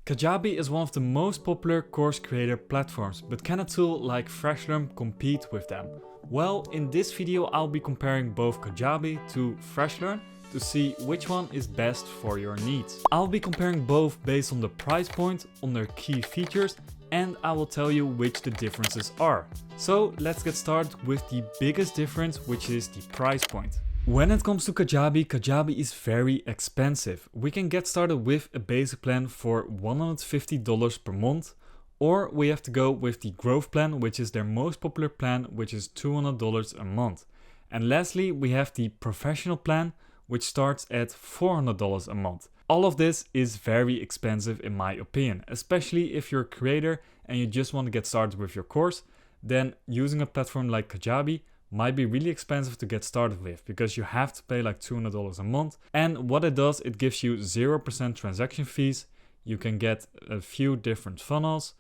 Kajabi is one of the most popular course creator platforms, but can a tool like FreshLearn compete with them? Well, in this video I'll be comparing both Kajabi to FreshLearn to see which one is best for your needs. I'll be comparing both based on the price point, on their key features, and I will tell you which the differences are. So let's get started with the biggest difference, which is the price point. When it comes to Kajabi, Kajabi is very expensive. We can get started with a basic plan for $150 per month, or we have to go with the growth plan, which is their most popular plan, which is $200 a month. And lastly, we have the professional plan, which starts at $400 a month. All of this is very expensive in my opinion, especially if you're a creator and you just want to get started with your course. Then using a platform like Kajabi might be really expensive to get started with, because you have to pay like $200 a month. And what it does, it gives you 0% transaction fees. You can get a few different funnels,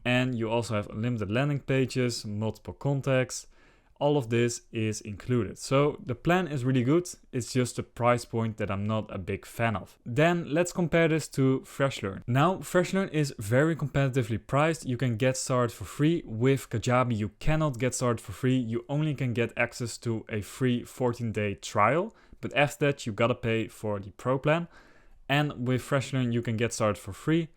and you also have unlimited landing pages, multiple contacts. All of this is included. So the plan is really good. It's just the price point that I'm not a big fan of. Then let's compare this to FreshLearn. Now, FreshLearn is very competitively priced. You can get started for free. With Kajabi, you cannot get started for free. You only can get access to a free 14-day trial. But after that, you gotta pay for the pro plan. And with FreshLearn, you can get started for free.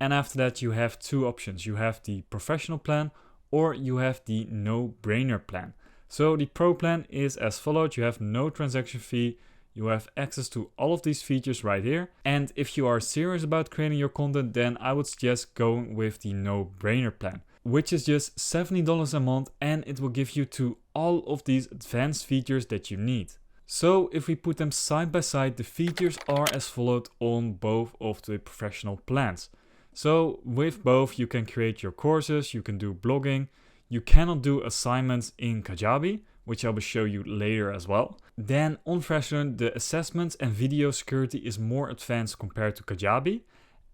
And after that, you have two options. You have the professional plan, or you have the no-brainer plan. So the pro plan is as follows. You have no transaction fee. You have access to all of these features right here. And if you are serious about creating your content, then I would suggest going with the no-brainer plan, which is just $70 a month, and it will give you to all of these advanced features that you need. So if we put them side by side, the features are as followed on both of the professional plans. So with both, you can create your courses, you can do blogging. You cannot do assignments in Kajabi, which I will show you later as well. Then on FreshLearn, the assessments and video security is more advanced compared to Kajabi.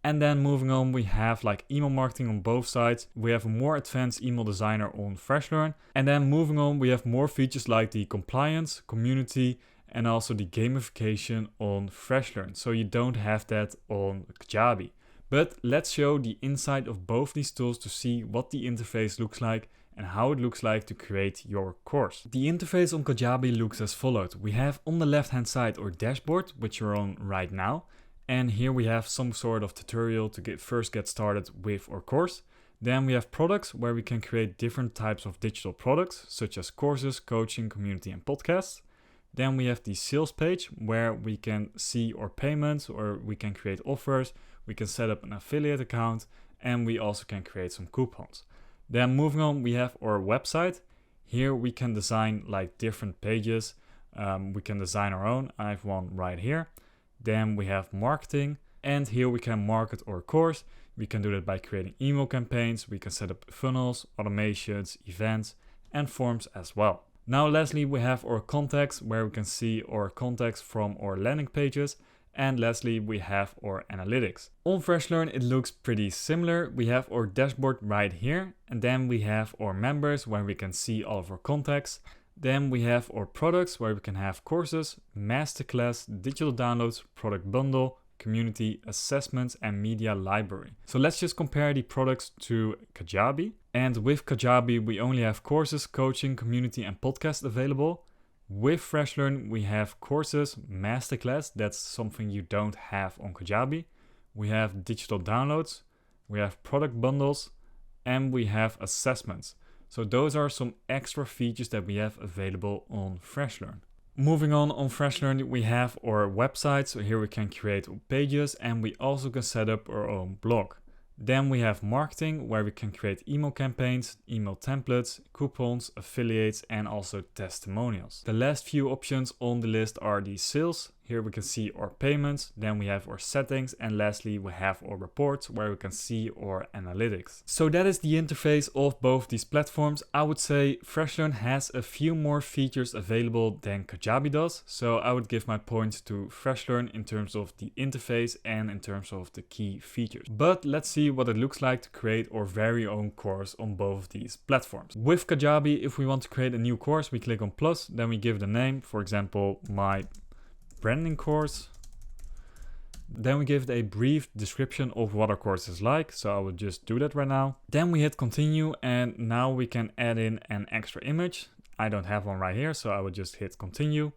And then moving on, we have like email marketing on both sides. We have a more advanced email designer on FreshLearn. And then moving on, we have more features like the compliance, community, and also the gamification on FreshLearn. So you don't have that on Kajabi. But let's show the inside of both these tools to see what the interface looks like and how it looks like to create your course. The interface on Kajabi looks as follows. We have on the left hand side our dashboard, which you're on right now. And here we have some sort of tutorial to first get started with our course. Then we have products, where we can create different types of digital products, such as courses, coaching, community, and podcasts. Then we have the sales page, where we can see our payments, or we can create offers. We can set up an affiliate account, and we also can create some coupons. Then moving on, we have our website. Here we can design like different pages. We can design our own. I have one right here. Then we have marketing, and here we can market our course. We can do that by creating email campaigns. We can set up funnels, automations, events, and forms as well. Now lastly, we have our contacts, where we can see our contacts from our landing pages. And lastly, we have our analytics. On FreshLearn, it looks pretty similar. We have our dashboard right here, and then we have our members, where we can see all of our contacts. Then we have our products, where we can have courses, masterclass, digital downloads, product bundle, community, assessments, and media library. So let's just compare the products to Kajabi. And with Kajabi, we only have courses, coaching, community, and podcast available. With FreshLearn, we have courses, masterclass, that's something you don't have on Kajabi. We have digital downloads, we have product bundles, and we have assessments. So those are some extra features that we have available on FreshLearn. Moving on FreshLearn, we have our website. So here we can create pages, and we also can set up our own blog. Then we have marketing, where we can create email campaigns, email templates, coupons, affiliates, and also testimonials. The last few options on the list are the sales. Here we can see our payments, then we have our settings, and lastly we have our reports, where we can see our analytics. So that is the interface of both these platforms. I would say FreshLearn has a few more features available than Kajabi does. So I would give my points to FreshLearn in terms of the interface and in terms of the key features. But let's see what it looks like to create our very own course on both of these platforms. With Kajabi, if we want to create a new course, we click on plus, then we give the name, for example, my branding course. Then we give it a brief description of what our course is like. So I will just do that right now. Then we hit continue, and now we can add in an extra image. I don't have one right here, so I will just hit continue.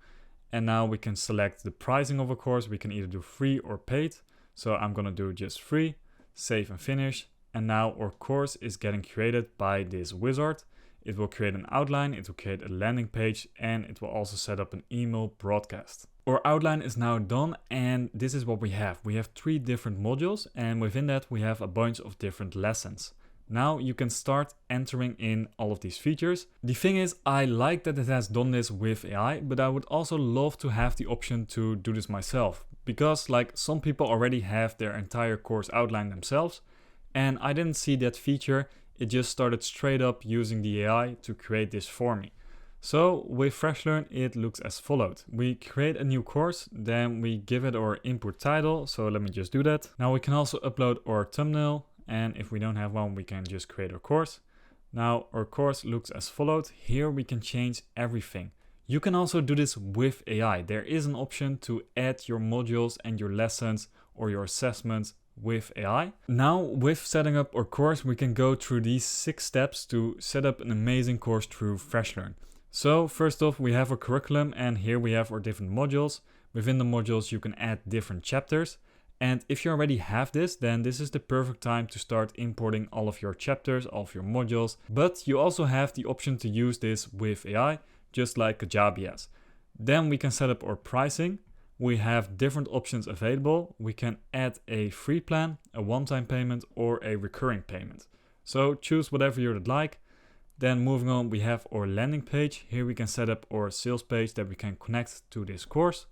And now we can select the pricing of a course. We can either do free or paid. So I'm gonna do just free, save and finish. And now our course is getting created by this wizard. It will create an outline, it will create a landing page, and it will also set up an email broadcast. Our outline is now done, and this is what we have. We have 3 different modules, and within that we have a bunch of different lessons. Now you can start entering in all of these features. The thing is, I like that it has done this with AI, but I would also love to have the option to do this myself. Because like some people already have their entire course outlined themselves, and I didn't see that feature. It just started straight up using the AI to create this for me. So with FreshLearn, it looks as followed. We create a new course, then we give it our input title. So let me just do that. Now we can also upload our thumbnail. And if we don't have one, we can just create our course. Now our course looks as followed. Here we can change everything. You can also do this with AI. There is an option to add your modules and your lessons or your assessments with AI. Now with setting up our course, we can go through these 6 steps to set up an amazing course through FreshLearn. So first off, we have our curriculum, and here we have our different modules. Within the modules, you can add different chapters. And if you already have this, then this is the perfect time to start importing all of your chapters, all of your modules. But you also have the option to use this with AI, just like Kajabi has. Then we can set up our pricing. We have different options available. We can add a free plan, a one-time payment, or a recurring payment. So choose whatever you would like. Then moving on, we have our landing page. Here we can set up our sales page that we can connect to this course.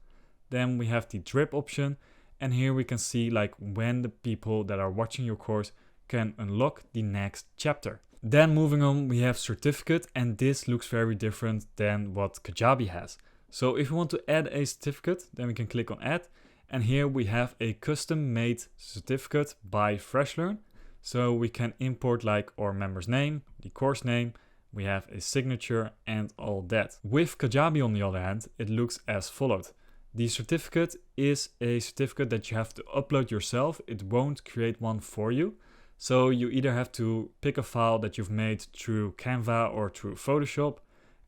Then we have the drip option. And here we can see like when the people that are watching your course can unlock the next chapter. Then moving on, we have certificate, and this looks very different than what Kajabi has. So if we want to add a certificate, then we can click on add. And here we have a custom made certificate by FreshLearn. So we can import like our member's name, the course name, we have a signature and all that. With Kajabi on the other hand, it looks as followed. The certificate is a certificate that you have to upload yourself. It won't create one for you. So you either have to pick a file that you've made through Canva or through Photoshop,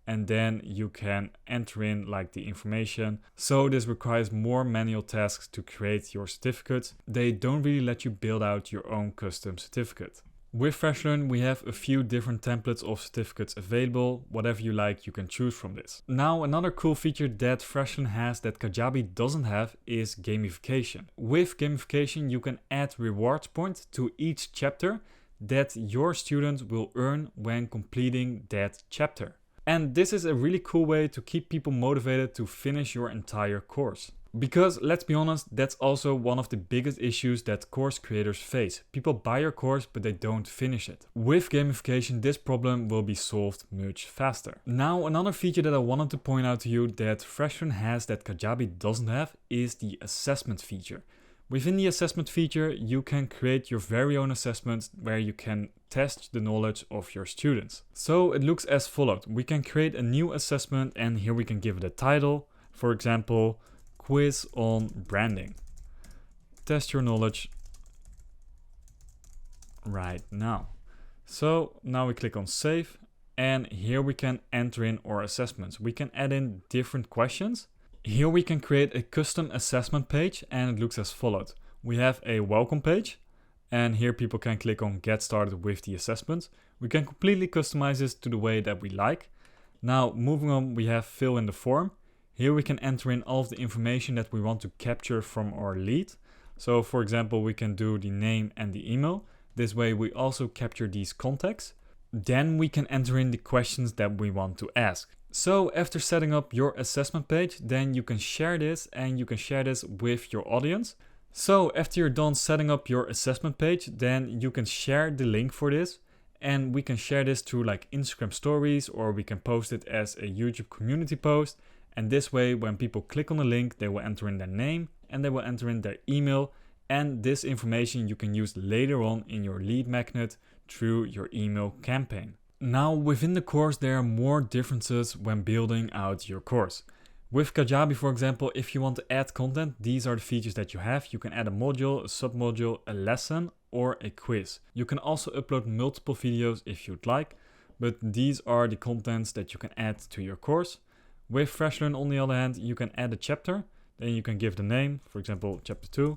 and then you can enter in like the information. So this requires more manual tasks to create your certificate. They don't really let you build out your own custom certificate. With FreshLearn, we have a few different templates of certificates available. Whatever you like, you can choose from this. Now, another cool feature that FreshLearn has that Kajabi doesn't have is gamification. With gamification, you can add rewards points to each chapter that your students will earn when completing that chapter. And this is a really cool way to keep people motivated to finish your entire course. Because let's be honest, that's also one of the biggest issues that course creators face. People buy your course, but they don't finish it. With gamification, this problem will be solved much faster. Now, another feature that I wanted to point out to you that FreshLearn has that Kajabi doesn't have is the assessment feature. Within the assessment feature, you can create your very own assessments where you can test the knowledge of your students. So it looks as followed. We can create a new assessment, and here we can give it a title. For example, quiz on branding. Test your knowledge right now. So now we click on save, and here we can enter in our assessments. We can add in different questions. Here we can create a custom assessment page, and it looks as followed. We have a welcome page, and here people can click on get started with the assessment. We can completely customize this to the way that we like. Now moving on, we have fill in the form. Here we can enter in all of the information that we want to capture from our lead. So for example, we can do the name and the email. This way we also capture these contacts. Then we can enter in the questions that we want to ask. So after setting up your assessment page, then you can share this, and you can share this with your audience. So after you're done setting up your assessment page, then you can share the link for this. And we can share this through like Instagram stories, or we can post it as a YouTube community post. And this way, when people click on the link, they will enter in their name and they will enter in their email. And this information you can use later on in your lead magnet through your email campaign. Now, within the course, there are more differences when building out your course. With Kajabi, for example, if you want to add content, these are the features that you have. You can add a module, a submodule, a lesson, or a quiz. You can also upload multiple videos if you'd like, but these are the contents that you can add to your course. With FreshLearn, on the other hand, you can add a chapter, then you can give the name, for example, chapter 2.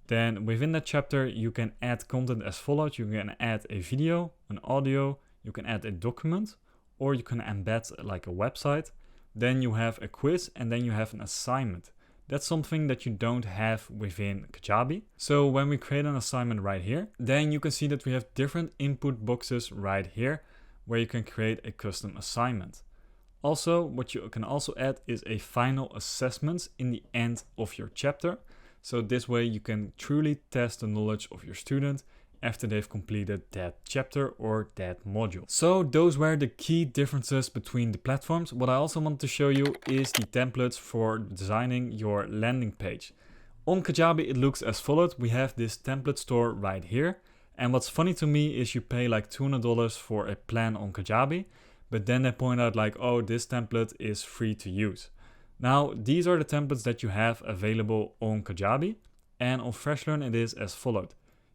Then within that chapter, you can add content as follows. You can add a video, an audio, you can add a document, or you can embed like a website. Then you have a quiz, and then you have an assignment. That's something that you don't have within Kajabi. So when we create an assignment right here, then you can see that we have different input boxes right here where you can create a custom assignment. Also, what you can also add is a final assessment in the end of your chapter. So this way you can truly test the knowledge of your student after they've completed that chapter or that module. So those were the key differences between the platforms. What I also want to show you is the templates for designing your landing page. On Kajabi, it looks as follows. We have this template store right here. And what's funny to me is you pay like $200 for a plan on Kajabi, but then they point out like, oh, this template is free to use. Now, these are the templates that you have available on Kajabi, and on FreshLearn it is as follows.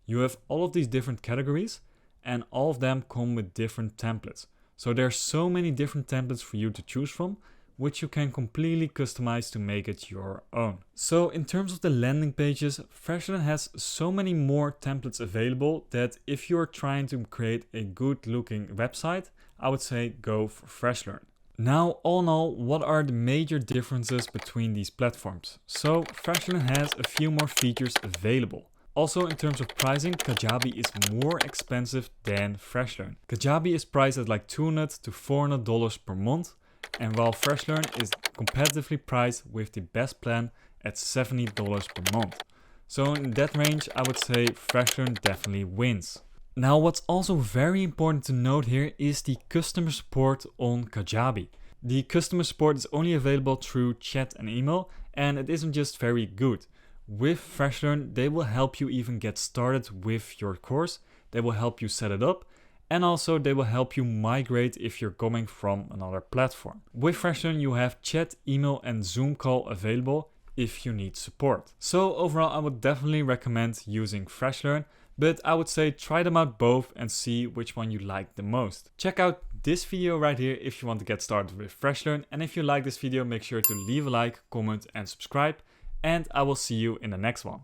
You have all of these different categories, and all of them come with different templates. So there are so many different templates for you to choose from, which you can completely customize to make it your own. So in terms of the landing pages, FreshLearn has so many more templates available that if you're trying to create a good looking website, I would say go for FreshLearn. Now, all in all, what are the major differences between these platforms? So FreshLearn has a few more features available. Also, in terms of pricing, Kajabi is more expensive than FreshLearn. Kajabi is priced at like $200 to $400 per month, and while FreshLearn is competitively priced with the best plan at $70 per month. So in that range, I would say FreshLearn definitely wins. Now, what's also very important to note here is the customer support on Kajabi. The customer support is only available through chat and email, and it isn't just very good. With FreshLearn, they will help you even get started with your course. They will help you set it up, and also they will help you migrate if you're coming from another platform. With FreshLearn, you have chat, email, and Zoom call available if you need support. So overall, I would definitely recommend using FreshLearn, but I would say try them out both and see which one you like the most. Check out this video right here if you want to get started with FreshLearn, and if you like this video, make sure to leave a like, comment, and subscribe. And I will see you in the next one.